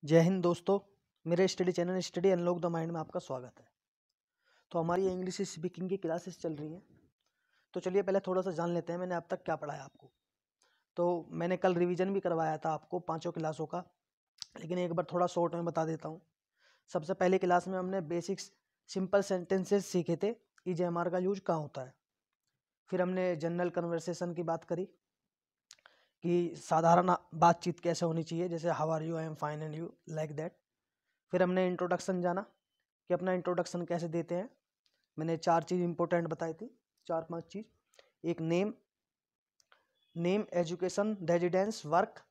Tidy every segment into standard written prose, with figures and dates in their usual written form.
जय हिंद दोस्तों, मेरे study channel study unlock the mind में आपका स्वागत है। तो हमारी इंग्लिश स्पीकिंग की क्लासेस चल रही हैं। तो चलिए पहले थोड़ा सा जान लेते हैं मैंने अब तक क्या पढ़ाया आपको। तो मैंने कल रिवीजन भी करवाया था आपको 5 क्लासों का, लेकिन एक बार थोड़ा शॉर्ट में बता देता हूँ। सबसे पहले क्लास में हमने बेसिक्स सिंपल सेंटेंसेस सीखे थे, EJMR का यूज कहाँ होता है। फिर हमने जनरल कन्वर्सेशन की बात करी कि साधारण बातचीत कैसे होनी चाहिए, जैसे how are you, I am fine and you, like that. फिर हमने इंट्रोडक्शन जाना कि अपना इंट्रोडक्शन कैसे देते हैं। मैंने 4 चीज़ इंपॉर्टेंट बताई थी, 4-5 चीज़। एक name, education, residence, work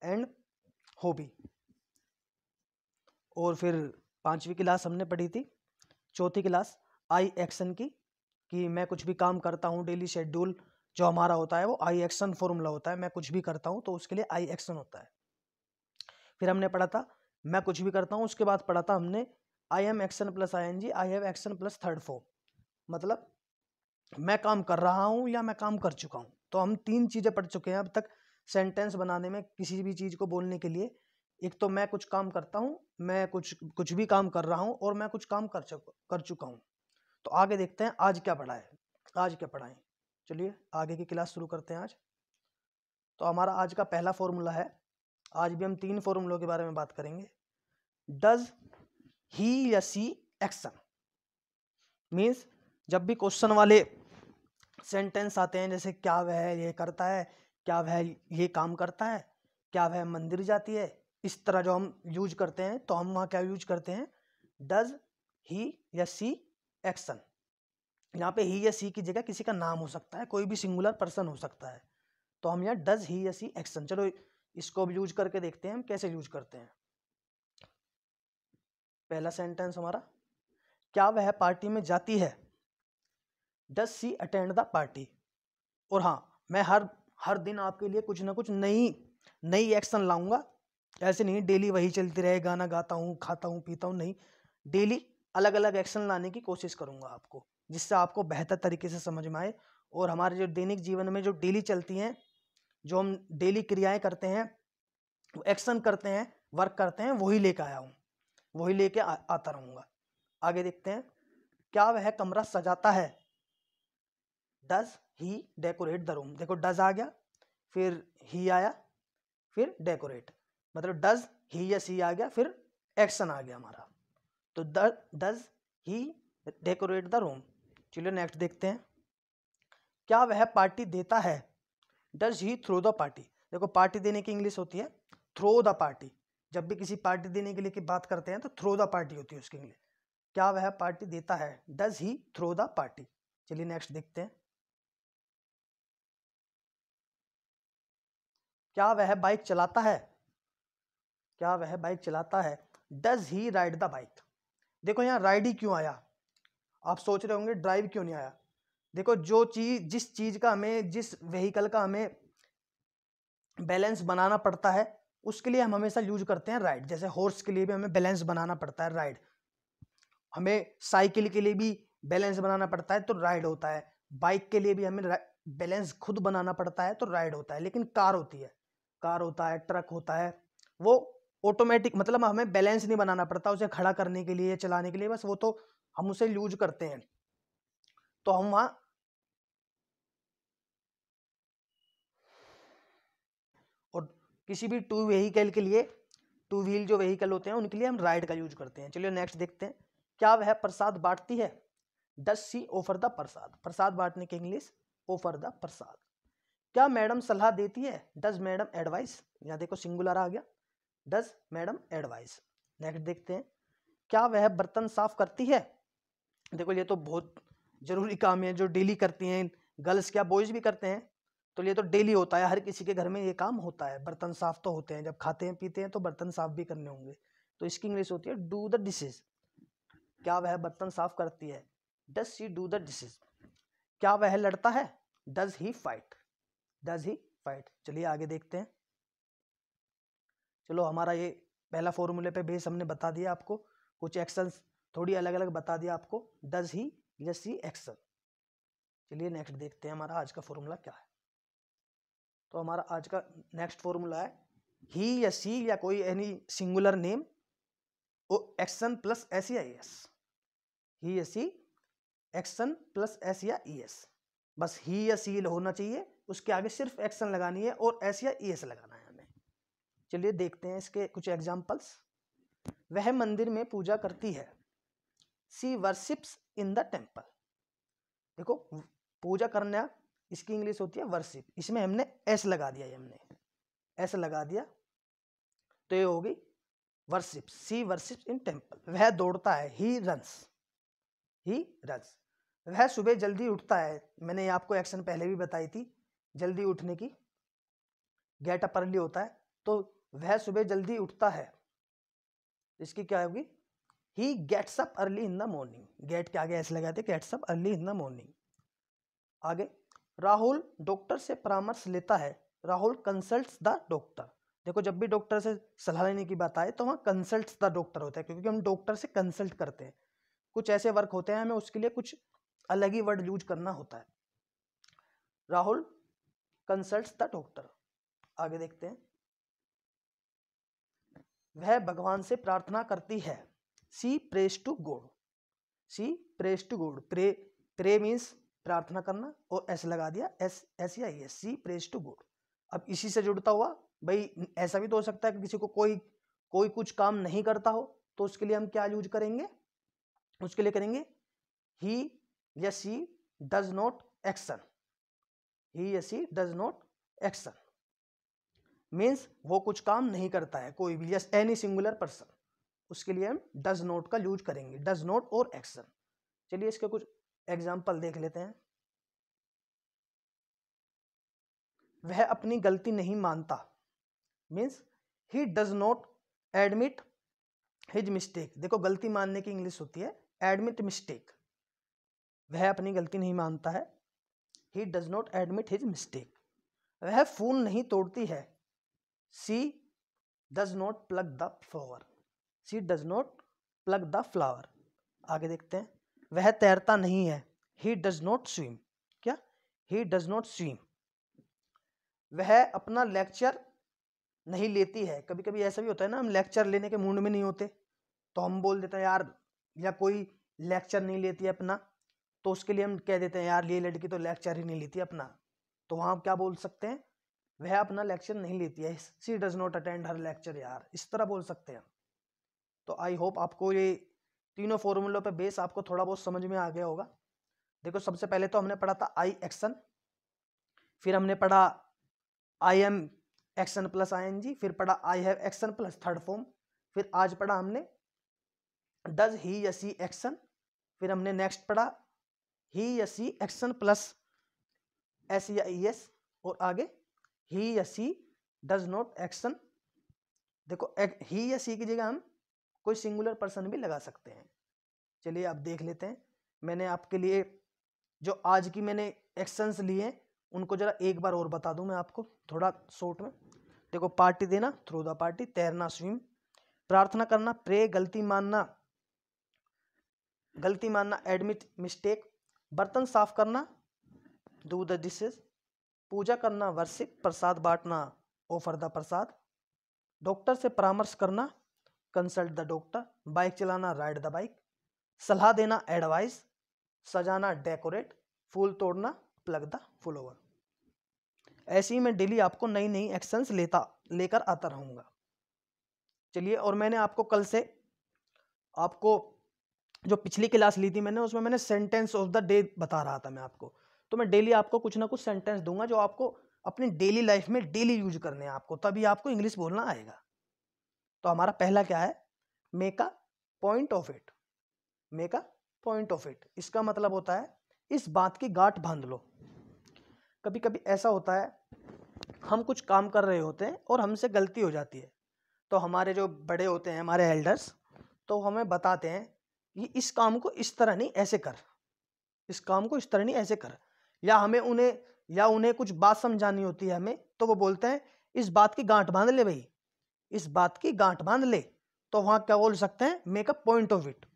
and hobby. और फिर 5वीं क्लास हमने पढ़ी थी, चौथी क्लास आई एक्शन की, कि मैं कुछ भी काम करता हूँ, डेली शेड्यूल जो हमारा होता है वो आई एक्शन फॉर्मूला होता है। मैं कुछ भी करता हूँ तो उसके लिए आई एक्शन होता है। फिर हमने पढ़ा था मैं कुछ भी करता हूँ, उसके बाद पढ़ा था हमने आई am action plus ING, I have action plus third form, मतलब मैं काम कर रहा हूँ या मैं काम कर चुका हूँ। तो हम 3 चीज़ें पढ़ चुके हैं अब तक सेंटेंस बनाने में, किसी भी चीज़ को बोलने के लिए। एक तो मैं कुछ काम करता हूँ, मैं कुछ भी काम कर रहा हूँ, और मैं कुछ काम कर चुका हूँ। तो आगे देखते हैं आज क्या पढ़ा है, आज क्या पढ़ाएं। चलिए आगे की क्लास शुरू करते हैं आज। तो हमारा आज का पहला फॉर्मूला है, आज भी हम 3 फॉर्मूलों के बारे में बात करेंगे। डज ही या सी एक्शन, मीन्स जब भी क्वेश्चन वाले सेंटेंस आते हैं, जैसे क्या वह ये करता है, क्या वह ये काम करता है, क्या वह मंदिर जाती है, इस तरह जो हम यूज करते हैं, तो हम वहाँ क्या यूज करते हैं, डज ही या सी एक्शन। यहाँ पे ही या सी की जगह किसी का नाम हो सकता है, कोई भी सिंगुलर पर्सन हो सकता है। तो हम यहाँ डज ही या सी एक्शन, चलो इसको भी यूज करके देखते हैं हम कैसे यूज करते हैं। पहला सेंटेंस हमारा, क्या वह पार्टी में जाती है, does she attend the party. और हाँ, मैं हर दिन आपके लिए कुछ ना कुछ नई एक्शन लाऊंगा। ऐसे नहीं डेली वही चलती रहे, गाना गाता हूँ, खाता हूँ, पीता हूँ, नहीं, डेली अलग अलग एक्शन लाने की कोशिश करूंगा आपको, जिससे आपको बेहतर तरीके से समझ में आए। और हमारे जो दैनिक जीवन में जो डेली चलती हैं, जो हम डेली क्रियाएं करते हैं, एक्शन करते हैं, वर्क करते हैं, वही लेके आया हूँ, वही लेके आता रहूंगा। आगे देखते हैं, क्या वह कमरा सजाता है, does he decorate the room. देखो डज आ गया, फिर ही आया, फिर डेकोरेट, मतलब डज ही या सी आ गया, फिर एक्शन आ गया हमारा। तो does he decorate the room. चलिए नेक्स्ट देखते हैं, क्या वह पार्टी देता है, does he throw the party. देखो पार्टी देने की इंग्लिश होती है थ्रो द पार्टी। जब भी किसी पार्टी देने के लिए की बात करते हैं तो थ्रो द पार्टी होती है उसकी इंग्लिश। क्या वह पार्टी देता है, does he throw the party. चलिए नेक्स्ट देखते हैं, क्या वह बाइक चलाता है, क्या वह बाइक चलाता है, does he ride the bike. देखो यहाँ राइड ही क्यों आया, आप सोच रहे होंगे ड्राइव क्यों नहीं आया। देखो जिस चीज का हमें, जिस व्हीकल का हमें बैलेंस बनाना पड़ता है, उसके लिए हम हमेशा यूज करते हैं राइड। जैसे हॉर्स के लिए भी हमें बैलेंस बनाना पड़ता है, राइड। हमें साइकिल के लिए भी बैलेंस बनाना पड़ता है, तो राइड होता है। बाइक के लिए भी हमें बैलेंस खुद बनाना पड़ता है, तो राइड होता है। लेकिन कार होती है, कार होता है, ट्रक होता है, वो ऑटोमेटिक, मतलब हमें बैलेंस नहीं बनाना पड़ता उसे खड़ा करने के लिए, चलाने के लिए, बस वो तो हम उसे यूज करते हैं। तो हम वहां, और किसी भी टू व्हीकल के लिए, टू व्हील जो व्हीकल होते हैं उनके लिए हम राइड का यूज करते हैं। चलिए नेक्स्ट देखते हैं, क्या वह प्रसाद बांटती है, डज सी ऑफर द प्रसाद। प्रसाद बांटने की इंग्लिश ऑफर द प्रसाद। क्या मैडम सलाह देती है, डज मैडम एडवाइस। यहाँ देखो सिंगुलर आ गया, डज मैडम एडवाइस। नेक्स्ट देखते हैं, क्या वह बर्तन साफ करती है। देखो ये तो बहुत जरूरी काम है जो डेली करती हैं गर्ल्स, क्या बॉयज भी करते हैं। तो ये तो डेली होता है, हर किसी के घर में ये काम होता है, बर्तन साफ तो होते हैं, जब खाते हैं पीते हैं तो बर्तन साफ भी करने होंगे। तो इसकी इंग्लिश होती है डू द डिशेज। क्या वह बर्तन साफ करती है, does she do the dishes. क्या वह लड़ता है, does he fight, does he fight. चलिए आगे देखते हैं। चलो हमारा ये पहला फॉर्मूले पे बेस हमने बता दिया आपको, कुछ एक्शंस थोड़ी अलग अलग बता दिया आपको, डज ही या सी एक्शन। चलिए नेक्स्ट देखते हैं हमारा आज का फॉर्मूला क्या है। तो हमारा आज का नेक्स्ट फॉर्मूला है, ही या सी या कोई any singular name action plus S या एस, ही या सी एक्शन प्लस एस या ई एस, बस ही या सी होना चाहिए, उसके आगे सिर्फ एक्शन लगानी है और एस या ई एस लगाना है हमें। चलिए देखते हैं इसके कुछ एग्जांपल्स। वह मंदिर में पूजा करती है, सी वर्शिप्स इन द टेम्पल। देखो पूजा करना इसकी इंग्लिश होती है वर्शिप, इसमें हमने एस लगा दिया, हमने एस लगा दिया तो ये होगी worship, she worships in temple. वह दौड़ता है, ही रन्स, ही रन्स। वह सुबह जल्दी उठता है, मैंने आपको एक्शन पहले भी बताई थी जल्दी उठने की, गेट अप अर्ली होता है, तो वह सुबह जल्दी उठता है, इसकी क्या होगी, he gets up early in the morning, get के आगे ऐसे लगाते gets up early in the morning. आगे राहुल डॉक्टर से परामर्श लेता है, राहुल कंसल्ट्स द डॉक्टर। देखो जब भी डॉक्टर से सलाह लेने की बात आए तो वहाँ कंसल्ट्स द डॉक्टर होता है, क्योंकि हम डॉक्टर से कंसल्ट करते हैं, कुछ ऐसे वर्क होते हैं हमें उसके लिए कुछ अलग ही वर्ड यूज करना होता है। Rahul consults the doctor. आगे देखते हैं, वह भगवान से प्रार्थना करती है, she praise to God, she praise to God. Pray means प्रार्थना करना और एस लगा दिया, एस या s, she praise to God. अब इसी से जुड़ता हुआ भाई ऐसा भी तो हो सकता है कि किसी को कोई कुछ काम नहीं करता हो, तो उसके लिए हम क्या यूज करेंगे, उसके लिए करेंगे ही या सी डज नॉट एक्शन, ही या सी डज नॉट एक्शन मीन्स वो कुछ काम नहीं करता है, कोई भी, यस एनी सिंगुलर पर्सन, उसके लिए हम डज नॉट का यूज करेंगे, डज नॉट और एक्शन। चलिए इसके कुछ एग्जाम्पल देख लेते हैं। वह अपनी गलती नहीं मानता, means he does not admit his mistake. देखो गलती मानने की इंग्लिश होती है एडमिट मिस्टेक, वह अपनी गलती नहीं मानता है, he does not admit his mistake. वह फूल नहीं तोड़ती है, she does not pluck the flower, she does not pluck the flower. आगे देखते हैं, वह तैरता नहीं है, ही डज नॉट स्विम, क्या, ही डज नॉट स्विम। वह अपना लेक्चर नहीं लेती है, कभी कभी ऐसा भी होता है ना, हम लेक्चर लेने के मूड में नहीं होते तो हम बोल देते हैं यार, या कोई लेक्चर नहीं लेती है अपना, तो उसके लिए हम कह देते हैं यार ये लड़की तो लेक्चर ही नहीं लेती अपना, तो वहाँ क्या बोल सकते हैं, वह अपना लेक्चर नहीं लेती है, she does not attend her lecture, यार इस तरह बोल सकते हैं। तो आई होप आपको ये तीनों फॉर्मूलों पे बेस आपको थोड़ा बहुत समझ में आ गया होगा। देखो सबसे पहले तो हमने पढ़ा था आई एक्शन, फिर हमने पढ़ा I am action plus ING, फिर पढ़ा I have action plus third form, फिर आज पढ़ा हमने डज ही या सी एक्शन, फिर हमने नेक्स्ट पढ़ा ही या सी एक्शन प्लस एस या ई एस, और आगे ही या सी डज नॉट एक्शन। देखो ही या सी की जगह हम कोई सिंगुलर पर्सन भी लगा सकते हैं। चलिए आप देख लेते हैं, मैंने आपके लिए जो आज की मैंने एक्शंस लिए उनको जरा एक बार और बता दूं मैं आपको थोड़ा शॉर्ट में। देखो पार्टी देना, थ्रू द पार्टी, तैरना स्विम, प्रार्थना करना प्रे, गलती मानना एडमिट मिस्टेक, बर्तन साफ करना डू द डिशेस, पूजा करना वर्शिप, प्रसाद बांटना ऑफर द प्रसाद, डॉक्टर से परामर्श करना कंसल्ट द डॉक्टर, बाइक चलाना राइड द बाइक, सलाह देना एडवाइस, सजाना डेकोरेट, फूल तोड़ना प्लग द फ्लावर। ऐसे ही मैं डेली आपको नई नई एक्शंस लेकर आता रहूंगा। चलिए, और मैंने आपको कल से आपको जो पिछली क्लास ली थी मैंने, उसमें मैंने सेंटेंस ऑफ द डे बता रहा था मैं आपको, तो मैं डेली आपको कुछ ना कुछ सेंटेंस दूंगा जो आपको अपनी डेली लाइफ में डेली यूज करने हैं आपको, तभी आपको इंग्लिश बोलना आएगा। तो हमारा पहला क्या है, make a point of it, make a point of it, इसका मतलब होता है इस बात की गांठ बांध लो। कभी कभी ऐसा होता है हम कुछ काम कर रहे होते हैं और हमसे गलती हो जाती है, तो हमारे जो बड़े होते हैं हमारे एल्डर्स, तो हमें बताते हैं कि इस काम को इस तरह नहीं ऐसे कर, इस काम को इस तरह नहीं ऐसे कर, या उन्हें कुछ बात समझानी होती है हमें, तो वो बोलते हैं इस बात की गांठ बांध ले भाई, इस बात की गांठ बांध ले। तो वहां क्या बोल सकते हैं, make a point of it.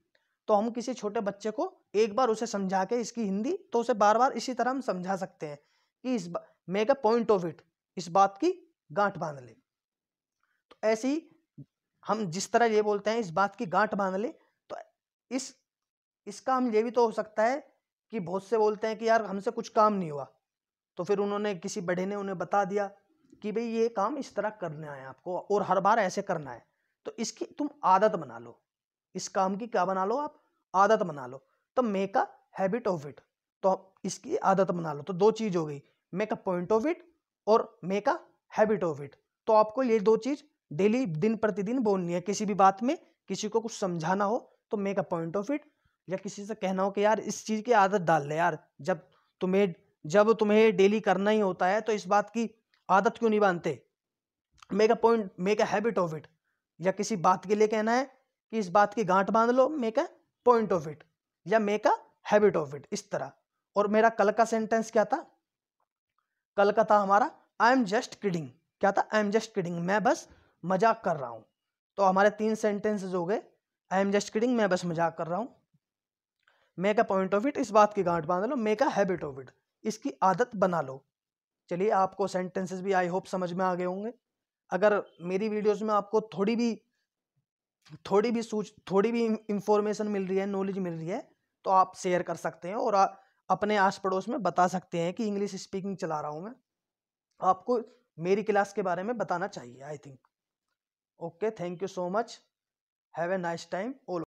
तो हम किसी छोटे बच्चे को एक बार उसे समझा के इसकी हिंदी, तो उसे बार बार इसी तरह हम समझा सकते हैं कि make a point of it, इस बात की गांठ बांध ले। ऐसे ही हम जिस तरह ये बोलते हैं इस बात की गांठ बांध ले, तो इसका हम ये भी तो हो सकता है कि बहुत से बोलते हैं कि यार हमसे कुछ काम नहीं हुआ, तो फिर उन्होंने किसी बड़े ने उन्हें बता दिया कि भाई ये काम इस तरह करना है आपको और हर बार ऐसे करना है, तो इसकी तुम आदत बना लो, इस काम की क्या बना लो आप, आदत बना लो। तो make a habit of it, तो इसकी आदत बना लो। तो दो चीज हो गई, make a point of it और make a habit of it. तो आपको ये दो चीज डेली दिन प्रतिदिन बोलनी है। किसी भी बात में किसी को कुछ समझाना हो तो make a point of it, या किसी से कहना हो कि यार इस चीज की आदत डाल ले यार, जब तुम्हें डेली करना ही होता है तो इस बात की आदत क्यों नहीं बांधते, make a habit of it. या किसी बात के लिए कहना है कि इस बात की गांठ बांध लो, make a point of it या make a habit of it, इस तरह। और मेरा कल का सेंटेंस क्या था, कल का था हमारा आई एम जस्ट किडिंग। क्या था, आई एम जस्ट किडिंग, मैं बस मजाक कर रहा हूं। तो हमारे 3 सेंटेंसेस हो गए, आई एम जस्ट किडिंग, मैं बस मजाक कर रहा हूं, make a point of it, इस बात की गांठ बांध लो, make a habit of it, इसकी आदत बना लो। चलिए, आपको सेंटेंसेस भी आई होप समझ में आ गए होंगे। अगर मेरी वीडियोस में आपको थोड़ी भी इंफॉर्मेशन मिल रही है, नॉलेज मिल रही है, तो आप शेयर कर सकते हैं और अपने आस पड़ोस में बता सकते हैं कि इंग्लिश स्पीकिंग चला रहा हूं मैं, आपको मेरी क्लास के बारे में बताना चाहिए I think. Okay, thank you so much, have a nice time all.